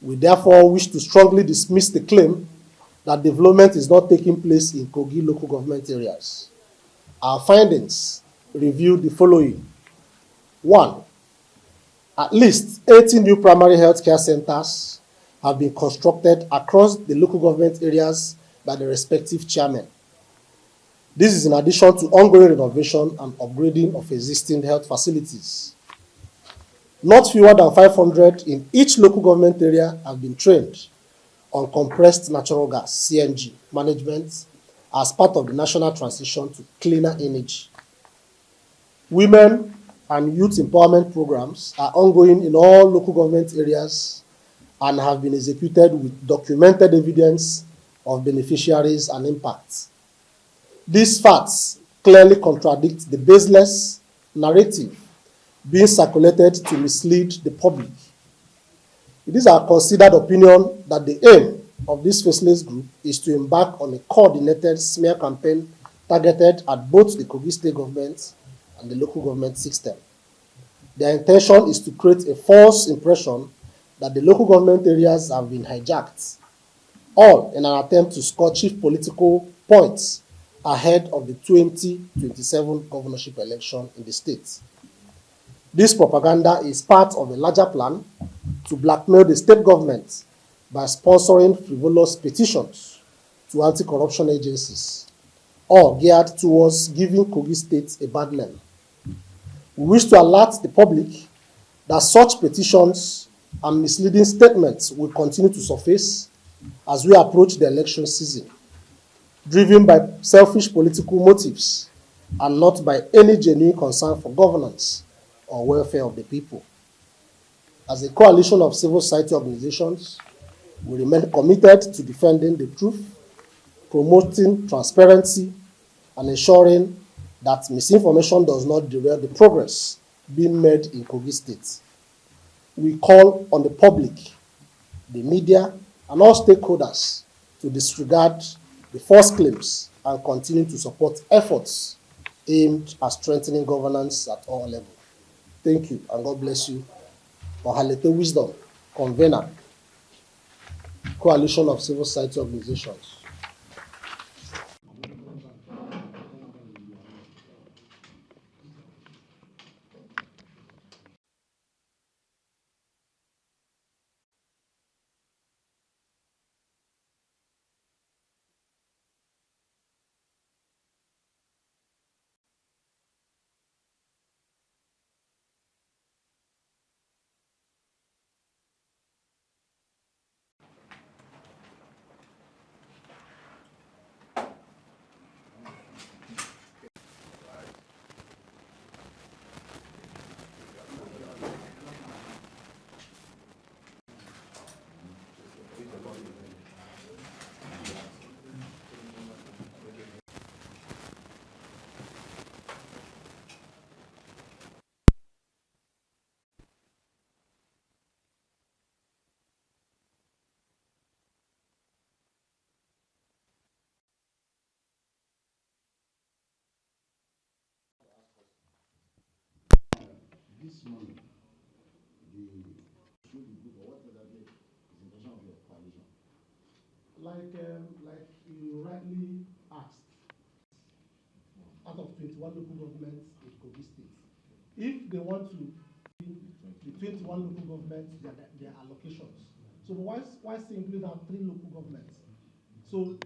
We therefore wish to strongly dismiss the claim that development is not taking place in Kogi local government areas. Our findings reveal the following. 1. At least 80 new primary health care centers have been constructed across the local government areas by the respective chairmen. This is in addition to ongoing renovation and upgrading of existing health facilities. Not fewer than 500 in each local government area have been trained on compressed natural gas, CNG, management as part of the national transition to cleaner energy. Women and youth empowerment programs are ongoing in all local government areas and have been executed with documented evidence of beneficiaries and impacts. These facts clearly contradict the baseless narrative being circulated to mislead the public. It is our considered opinion that the aim of this faceless group is to embark on a coordinated smear campaign targeted at both the Kogi state government and the local government system. Their intention is to create a false impression that the local government areas have been hijacked, all in an attempt to score chief political points ahead of the 2027 governorship election in the state. This propaganda is part of a larger plan to blackmail the state government by sponsoring frivolous petitions to anti-corruption agencies, all geared towards giving Kogi State a bad name. We wish to alert the public that such petitions and misleading statements will continue to surface as we approach the election season, driven by selfish political motives and not by any genuine concern for governance or welfare of the people. As a coalition of civil society organizations, we remain committed to defending the truth, promoting transparency, and ensuring that misinformation does not derail the progress being made in Kogi State. We call on the public, the media, and all stakeholders to disregard the false claims and continue to support efforts aimed at strengthening governance at all levels. Thank you, and God bless you. Ohalete Wisdom, convener, Coalition of Civil Society Organizations. This morning, the group or whatever is intention of your coalition. Like you rightly asked, out of 21 local governments in Kogi State, if they want to the 21 local governments, their allocations. So why singling out 3 local governments? So